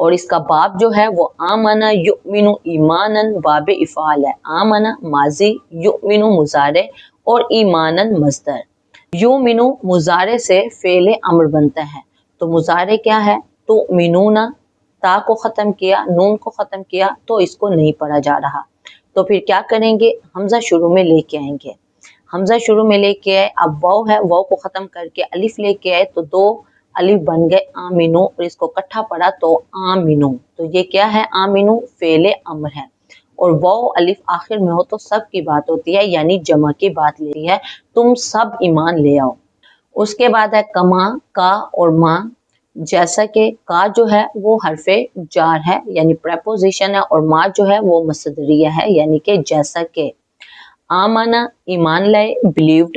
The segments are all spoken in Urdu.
اور اس کا باب جو ہے وہ آمنا یؤمنو ایمانن باب افعال ہے. آمنا ماضی، یؤمنو مضارع اور ایمانن مصدر. یؤمنو مضارع سے فعل امر بنتا ہے. تو مضارع کیا ہے؟ تؤمنون، تا کو ختم کیا، نون کو ختم کیا تو اس کو نہیں پڑھا جا رہا. تو پھر کیا کریں گے؟ حمزہ شروع میں لے کے آئیں گے. حمزہ شروع میں لے کے آئے، اب واو ہے، واو کو ختم کر کے الف لے کے آئے تو دو الف بن گئے آمینو، اور اس کو کٹھا پڑا تو آمینو. تو یہ کیا ہے؟ آمینو فعل امر ہے. اور واو الف آخر میں ہو تو سب کی بات ہوتی ہے، یعنی جمع کی بات لیتی ہے، تم سب ایمان لے آؤ. اس کے بعد ہے کما، کا اور ماں. جیسا کہ کا جو ہے وہ حرف جار ہے یعنی پریپوزیشن ہے، اور ماں جو ہے وہ مصدریہ ہے یعنی کہ جیسا کہ. آمنا ایمان لائے، بلیوڈ.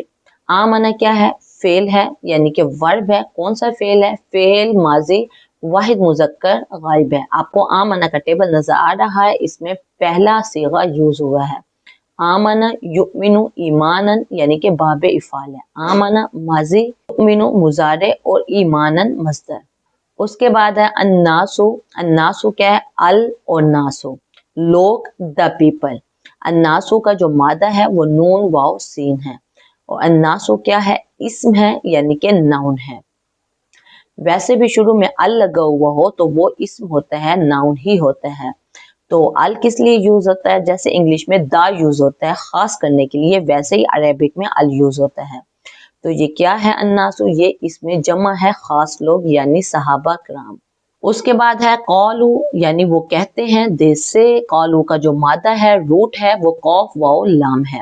آمنا کیا ہے؟ فعل ہے یعنی کہ ورب ہے. کون سا فعل ہے؟ فعل ماضی واحد مذکر غائب ہے. آپ کو آمنا کا ٹیبل نظر آ رہا ہے، اس میں پہلا صیغہ یوز ہوا ہے. آمنا یؤمنو ایمانن یعنی کہ باب افعال ہے. آمنا ماضی، یؤمنو مضارع اور ایمانن مصدر. اس کے بعد ہے الناسو. الناسو کیا ہے؟ ال اور ناسو، لوگ، دا پیپل. الناسو کا جو مادہ ہے وہ نون واو سین ہے. اور الناسو کیا ہے؟ اسم ہے یعنی کہ ناؤن ہے. ویسے بھی شروع میں ال لگا ہوا ہو تو وہ اسم ہوتا ہے، ناؤن ہی ہوتا ہے. تو ال کس لیے یوز ہوتا ہے؟ جیسے انگلش میں دا یوز ہوتا ہے خاص کرنے کے لیے، ویسے ہی عربک میں ال یوز ہوتا ہے. تو یہ کیا ہے؟ الناسو، یہ اس میں جمع ہے خاص لوگ یعنی صحابہ کرام. اس کے بعد ہے قالو یعنی وہ کہتے ہیں. دے سے، قالو کا جو مادہ ہے روٹ ہے وہ قوف واو لام ہے.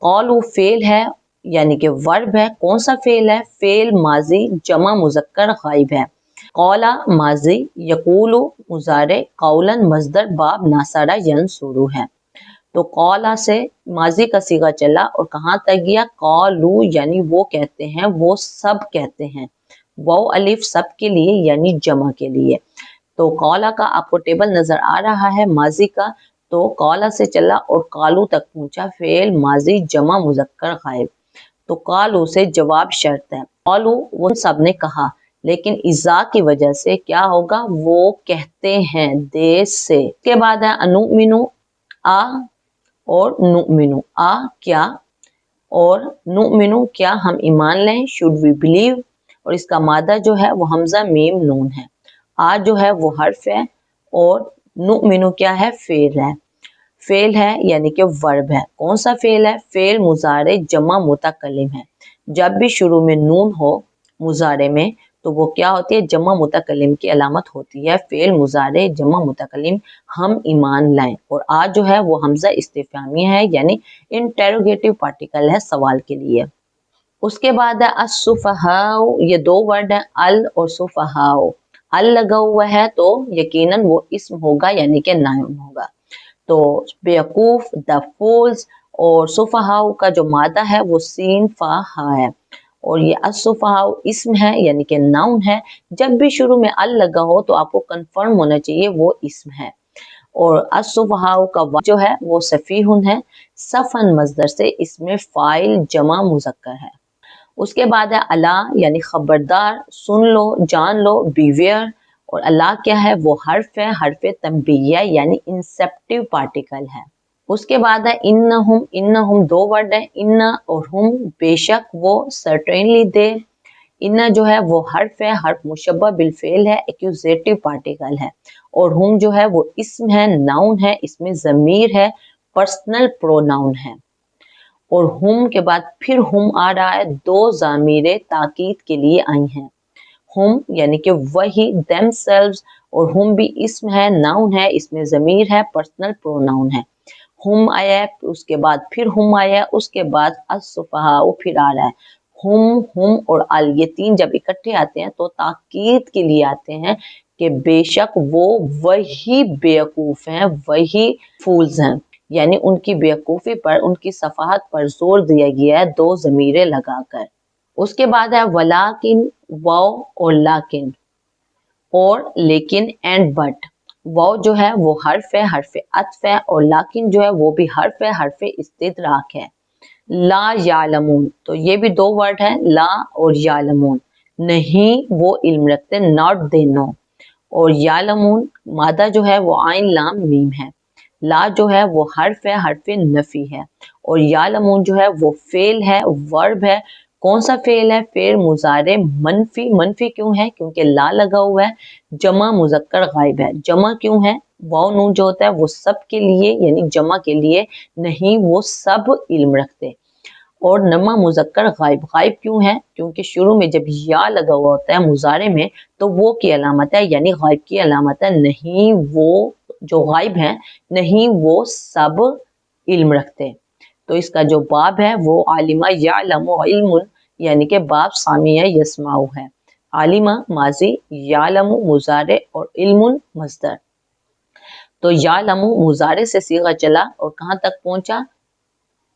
قالو فعل ہے یعنی کہ ورب ہے. کون سا فعل ہے؟ فعل ماضی جمع مذکر غائب ہے. قولا ماضی، یقولو مضارع، قولا مصدر باب ناصرہ ینصرو ہے. تو قولا سے ماضی کا صیغہ چلا اور کہاں تک گیا؟ قالو یعنی وہ کہتے ہیں، وہ سب کہتے ہیں. واو الف سب کے لیے یعنی جمع کے لیے. تو قولا کا آپ کو ٹیبل نظر آ رہا ہے ماضی کا، تو قولا سے چلا اور قالو تک پہنچا، فعل ماضی جمع مذکر غائب. تو قالو سے جواب شرط ہے. قالو وہ سب نے کہا، لیکن اذا کی وجہ سے کیا ہوگا؟ وہ کہتے ہیں، دے سے. اس کے بعد ہے انؤمنو، آ اور نؤمنو. آ کیا اور نؤمنو کیا ہم ایمان لیں، should we believe. اور اس کا مادہ جو ہے وہ حمزہ میم نون ہے. آ جو ہے وہ حرف ہے اور نؤمنو کیا ہے؟ فعل ہے. فعل ہے یعنی کہ ورب ہے. کون سا فعل ہے؟ فعل مضارع جمع متکلم ہے. جب بھی شروع میں نون ہو مضارع میں تو وہ کیا ہوتی ہے؟ جمع متکلم کی علامت ہوتی ہے. فعل مضارع جمع متکلم، ہم ایمان لائیں. اور آ جو ہے وہ حمزہ استفہامیہ ہے یعنی انٹروگیٹو پارٹیکل ہے سوال کے لیے. اس کے بعد ہے السفہاء. یہ دو ورڈ ہیں ال اور سفہاء. ال لگا ہوا ہے تو یقیناً وہ اسم ہوگا یعنی کہ ناؤن ہوگا. تو بیوقوف، دا فولز. اور سفہاء کا جو مادہ ہے وہ سین فا ہا ہے. اور یہ السفہاء اسم ہے یعنی کہ ناؤن ہے. جب بھی شروع میں ال لگا ہو تو آپ کو کنفرم ہونا چاہیے وہ اسم ہے. اور السفہاء کا جو ہے وہ سفیہن ہے. صفن مصدر سے اس میں فاعل جمع مذکر ہے. اس کے بعد ہے الا یعنی خبردار، سن لو، جان لو، بیویئر. اور اللہ کیا ہے؟ وہ حرف ہے، حرف تنبیہ یعنی انسیپٹیو پارٹیکل ہے. اس کے بعد ہے انہم. انہم دو ورڈ ہیں ان اور ہم. بے شک وہ، سرٹینلی دے. ان جو ہے وہ حرف ہے، حرف مشبہ بالفعل ہے، ایکوزیٹو پارٹیکل ہے. اور ہم جو ہے وہ اسم ہے، ناؤن ہے، اس میں ضمیر ہے، پرسنل پروناؤن ہے. اور ہم کے بعد پھر ہم آ رہا ہے، دو ضمیریں تاکید کے لیے آئی ہیں. ہم یعنی کہ وہی، دیم سیلوز. اور ہم بھی اسم ہے، ناؤن ہے، اس میں ضمیر ہے، پرسنل پروناؤن ہے. ہم آیا ہے، اس کے بعد پھر ہم آیا ہے، اس کے بعد السفہاء پھر آ رہا ہے. ہم اور ال یہ تین جب اکٹھے آتے ہیں تو تاکید کے لیے آتے ہیں کہ بے شک وہ وہی بیوقوف ہیں، وہی فولز ہیں. یعنی ان کی بیوقوفی پر، ان کی صفحات پر زور دیا گیا ہے دو ضمیریں لگا کر. اس کے بعد ہے ولیکن، واو اور لاکن. اور لیکن اینڈ بٹ. واو جو ہے وہ حرف ہے، حرف عطف ہے. اور لاکن جو ہے وہ بھی حرف ہے، حرف استدراک ہے. لا یعلمون. تو یہ بھی دو ورڈ ہیں لا اور یعلمون. نہیں وہ علم رکھتے، not they know. اور یعلمون مادہ جو ہے وہ عین لام میم ہے، لا جو ہے وہ حرف ہے، حرف نفی ہے، اور یعلمون جو ہے وہ فعل ہے، ورب ہے۔ کون سا فعل ہے؟ فعل مضارع منفی۔ منفی کیوں ہے؟ کیونکہ لا لگا ہوا ہے، جمع مذکر غائب ہے۔ جمع کیوں ہے؟ واو نون جو ہوتا ہے وہ سب کے لیے یعنی جمع کے لیے نہیں، وہ سب علم رکھتے۔ اور نما مذکر غائب۔ غائب کیوں ہے؟ کیونکہ شروع میں جب یا لگا ہوا ہوتا ہے مضارع میں تو وہ کی علامت ہے، یعنی غائب کی علامت ہے، نہیں وہ جو غائب ہیں نہیں وہ سب علم رکھتے۔ تو اس کا جو باب ہے وہ عالمہ یعلم علم، یعنی کہ باب سامیہ یسمع ہے۔ عالمہ ماضی، یعلم مضارع اور علم مصدر۔ تو یعلم مضارع سے صیغہ چلا اور کہاں تک پہنچا؟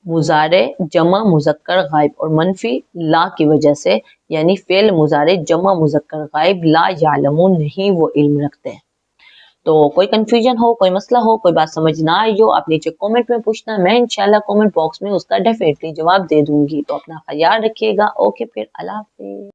مضارع جمع مذکر غائب اور منفی لا کی وجہ سے، یعنی فعل مضارع جمع مذکر غائب لا یعلمون نہیں وہ علم رکھتے۔ تو کوئی کنفیوژن ہو، کوئی مسئلہ ہو، کوئی بات سمجھ نہ آئی ہو، آپ نیچے کومنٹ میں پوچھنا، میں انشاءاللہ کومنٹ باکس میں اس کا ڈیفینیٹلی جواب دے دوں گی۔ تو اپنا خیال رکھیے گا۔ اوکے پھر اللہ حافظ۔